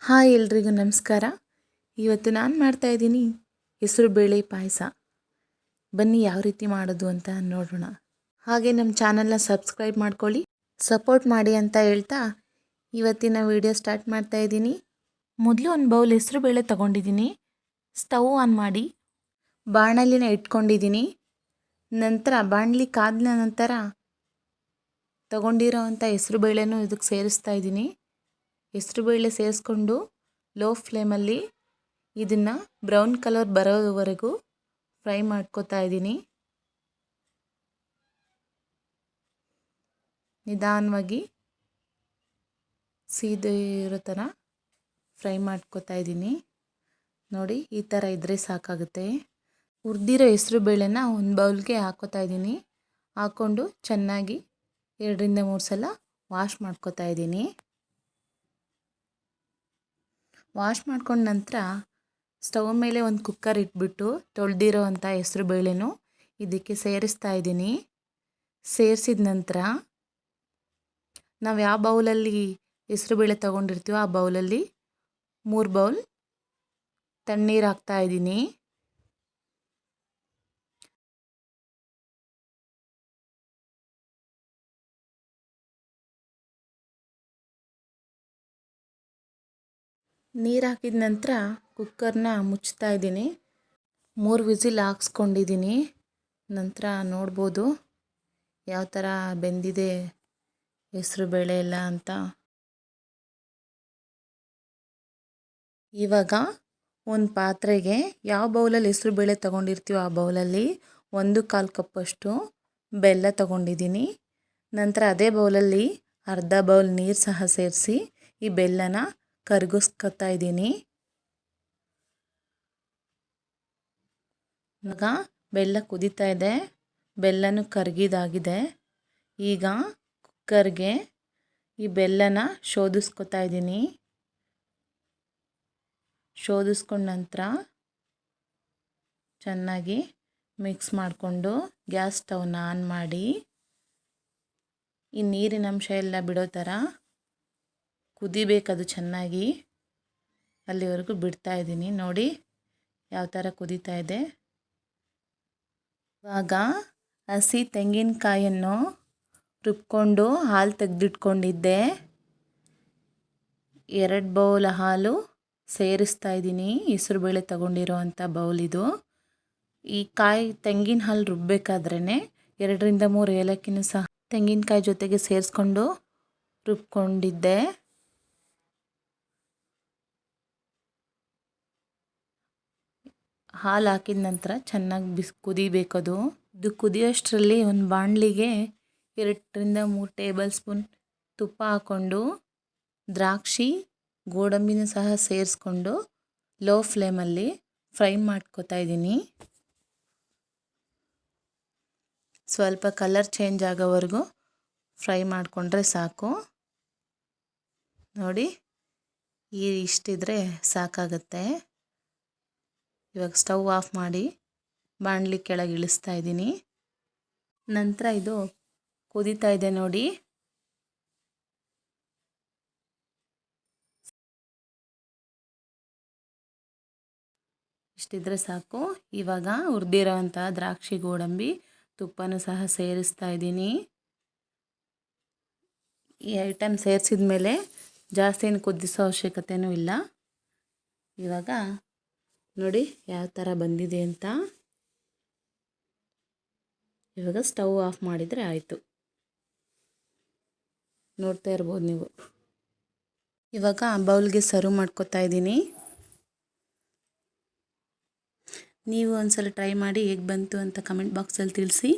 Hi ಎಲ್ರಿಗೂ ನಮಸ್ಕಾರ. ಇವತ್ತು ನಾನು ಮಾಡ್ತಾಯಿದ್ದೀನಿ ಹೆಸರುಬೇಳೆ ಪಾಯಸ. ಬನ್ನಿ ಯಾವ ರೀತಿ ಮಾಡೋದು ಅಂತ ನೋಡೋಣ. ಹಾಗೆ ನಮ್ಮ ಚಾನಲ್ನ ಸಬ್ಸ್ಕ್ರೈಬ್ ಮಾಡ್ಕೊಳ್ಳಿ, ಸಪೋರ್ಟ್ ಮಾಡಿ ಅಂತ ಹೇಳ್ತಾ ಇವತ್ತಿನ ವಿಡಿಯೋ ಸ್ಟಾರ್ಟ್ ಮಾಡ್ತಾಯಿದ್ದೀನಿ. ಮೊದಲು ಒಂದು ಬೌಲ್ ಹೆಸರುಬೇಳೆ ತೊಗೊಂಡಿದ್ದೀನಿ. ಸ್ಟವ್ ಆನ್ ಮಾಡಿ ಬಾಣಲಿನ ಇಟ್ಕೊಂಡಿದ್ದೀನಿ. ನಂತರ ಬಾಣಲಿ ಕಾದ ನಂತರ ತೊಗೊಂಡಿರೋ ಅಂಥ ಹೆಸರುಬೇಳೆನೂ ಇದಕ್ಕೆ ಸೇರಿಸ್ತಾ ಇದ್ದೀನಿ. ಹೆಸರುಬೇಳೆ ಸೇರಿಸ್ಕೊಂಡು ಲೋ ಫ್ಲೇಮಲ್ಲಿ ಇದನ್ನು ಬ್ರೌನ್ ಕಲರ್ ಬರೋವರೆಗೂ ಫ್ರೈ ಮಾಡ್ಕೋತಾ ಇದ್ದೀನಿ. ನಿಧಾನವಾಗಿ ಸೀದೆ ಇರೋ ಥರ ಫ್ರೈ ಮಾಡ್ಕೋತಾ ಇದ್ದೀನಿ. ನೋಡಿ, ಈ ಥರ ಇದ್ದರೆ ಸಾಕಾಗುತ್ತೆ. ಹುರಿದಿರೋ ಹೆಸರುಬೇಳೆನ ಒಂದು ಬೌಲ್ಗೆ ಹಾಕೋತಾ ಇದ್ದೀನಿ. ಹಾಕ್ಕೊಂಡು ಚೆನ್ನಾಗಿ 2ರಿಂದ 3 ಸಲ ವಾಶ್ ಮಾಡ್ಕೋತಾ ಇದ್ದೀನಿ. ವಾಶ್ ಮಾಡ್ಕೊಂಡ ನಂತರ ಸ್ಟವ್ ಮೇಲೆ ಒಂದು ಕುಕ್ಕರ್ ಇಟ್ಬಿಟ್ಟು ತೊಳೆದಿರೋ ಅಂಥ ಹೆಸರುಬೇಳೆನೂ ಇದಕ್ಕೆ ಸೇರಿಸ್ತಾ ಇದ್ದೀನಿ. ಸೇರಿಸಿದ ನಂತರ ನಾವು ಯಾವ ಬೌಲಲ್ಲಿ ಹೆಸರುಬೇಳೆ ತೊಗೊಂಡಿರ್ತೀವೋ ಆ ಬೌಲಲ್ಲಿ 3 ಬೌಲ್ ತಣ್ಣೀರು ಹಾಕ್ತಾ ಇದ್ದೀನಿ. ನೀರು ಹಾಕಿದ ನಂತರ ಕುಕ್ಕರ್ನ ಮುಚ್ತಾ ಇದ್ದೀನಿ. 3 ವಿಸಿಲ್ ಹಾಕ್ಸ್ಕೊಂಡಿದ್ದೀನಿ. ನಂತರ ನೋಡ್ಬೋದು ಯಾವ ಥರ ಬೆಂದಿದೆ ಹೆಸರುಬೇಳೆ ಎಲ್ಲ ಅಂತ. ಇವಾಗ ಒಂದು ಪಾತ್ರೆಗೆ ಯಾವ ಬೌಲಲ್ಲಿ ಹೆಸರುಬೇಳೆ ತೊಗೊಂಡಿರ್ತೀವೋ ಆ ಬೌಲಲ್ಲಿ 1/4 ಕಪ್ಪಷ್ಟು ಬೆಲ್ಲ ತೊಗೊಂಡಿದ್ದೀನಿ. ನಂತರ ಅದೇ ಬೌಲಲ್ಲಿ ಅರ್ಧ ಬೌಲ್ ನೀರು ಸಹ ಸೇರಿಸಿ ಈ ಬೆಲ್ಲನ ಕರಗಿಸ್ಕೊತಾ ಇದ್ದೀನಿ. ಇವಾಗ ಬೆಲ್ಲ ಕುದೀತಾ ಇದೆ, ಬೆಲ್ಲನೂ ಕರಗಿದಾಗಿದೆ. ಈಗ ಕುಕ್ಕರ್ಗೆ ಈ ಬೆಲ್ಲನ ಶೋಧಿಸ್ಕೊತಾ ಇದ್ದೀನಿ. ಶೋಧಿಸ್ಕೊಂಡ ನಂತರ ಚೆನ್ನಾಗಿ ಮಿಕ್ಸ್ ಮಾಡಿಕೊಂಡು ಗ್ಯಾಸ್ ಸ್ಟವ್ನ ಆನ್ ಮಾಡಿ ಈ ನೀರಿನ ಅಂಶ ಎಲ್ಲ ಬಿಡೋ ಥರ ಕುದಿಬೇಕದು ಚೆನ್ನಾಗಿ. ಅಲ್ಲಿವರೆಗೂ ಬಿಡ್ತಾ ಇದ್ದೀನಿ. ನೋಡಿ ಯಾವ ಥರ ಕುದೀತಾ ಇದೆ. ಇವಾಗ ಹಸಿ ತೆಂಗಿನಕಾಯನ್ನು ರುಬ್ಕೊಂಡು ಹಾಲು ತೆಗೆದಿಟ್ಕೊಂಡಿದ್ದೆ. 2 ಬೌಲ್ ಹಾಲು ಸೇರಿಸ್ತಾ ಇದ್ದೀನಿ. ಹೆಸರುಬೇಳೆ ತೊಗೊಂಡಿರೋ ಅಂಥ ಬೌಲಿದು. ಈ ತೆಂಗಿನ ಹಾಲು ರುಬ್ಬಬೇಕಾದ್ರೇ 2ರಿಂದ 3 ಏಲಕ್ಕಿನೂ ಸಹ ತೆಂಗಿನಕಾಯಿ ಜೊತೆಗೆ ಸೇರಿಸ್ಕೊಂಡು ರುಬ್ಕೊಂಡಿದ್ದೆ. ಹಾಲು ಹಾಕಿದ ನಂತರ ಚೆನ್ನಾಗಿ ಕುದಿಬೇಕದು. ಇದು ಕುದಿಯೋಷ್ಟರಲ್ಲಿ ಒಂದು ಬಾಣಲಿಗೆ 2ರಿಂದ 3 ಟೇಬಲ್ ಸ್ಪೂನ್ ತುಪ್ಪ ಹಾಕ್ಕೊಂಡು ದ್ರಾಕ್ಷಿ ಗೋಡಂಬಿನೂ ಸಹ ಸೇರಿಸ್ಕೊಂಡು ಲೋ ಫ್ಲೇಮಲ್ಲಿ ಫ್ರೈ ಮಾಡ್ಕೋತಾ ಇದ್ದೀನಿ. ಸ್ವಲ್ಪ ಕಲರ್ ಚೇಂಜ್ ಆಗೋವರೆಗೂ ಫ್ರೈ ಮಾಡಿಕೊಂಡ್ರೆ ಸಾಕು. ನೋಡಿ, ಇಷ್ಟಿದ್ರೆ ಸಾಕಾಗತ್ತೆ. ಇವಾಗ ಸ್ಟವ್ ಆಫ್ ಮಾಡಿ ಬಾಣಲಿ ಕೆಳಗೆ ಇಳಿಸ್ತಾ ಇದ್ದೀನಿ. ನಂತರ ಇದು ಕುದೀತಾ ಇದೆ ನೋಡಿ. ಇಷ್ಟಿದ್ರೆ ಸಾಕು. ಇವಾಗ ಹುರಿದಿರೋ ಅಂಥ ದ್ರಾಕ್ಷಿ ಗೋಡಂಬಿ ತುಪ್ಪನೂ ಸಹ ಸೇರಿಸ್ತಾ ಇದ್ದೀನಿ. ಈ ಐಟಮ್ ಸೇರಿಸಿದ ಮೇಲೆ ಜಾಸ್ತಿ ಏನು ಕುದಿಸೋ ಅವಶ್ಯಕತೆಯೂ ಇಲ್ಲ. ಇವಾಗ ನೋಡಿ ಯಾವ ಥರ ಬಂದಿದೆ ಅಂತ. ಇವಾಗ ಸ್ಟವ್ ಆಫ್ ಮಾಡಿದರೆ ಆಯಿತು. ನೋಡ್ತಾ ಇರ್ಬೋದು ನೀವು. ಇವಾಗ ಬೌಲ್ಗೆ ಸರ್ವ್ ಮಾಡ್ಕೋತಾ ಇದ್ದೀನಿ. ನೀವು ಒಂದ್ಸಲ ಟ್ರೈ ಮಾಡಿ ಹೇಗೆ ಬಂತು ಅಂತ ಕಮೆಂಟ್ ಬಾಕ್ಸಲ್ಲಿ ತಿಳಿಸಿ.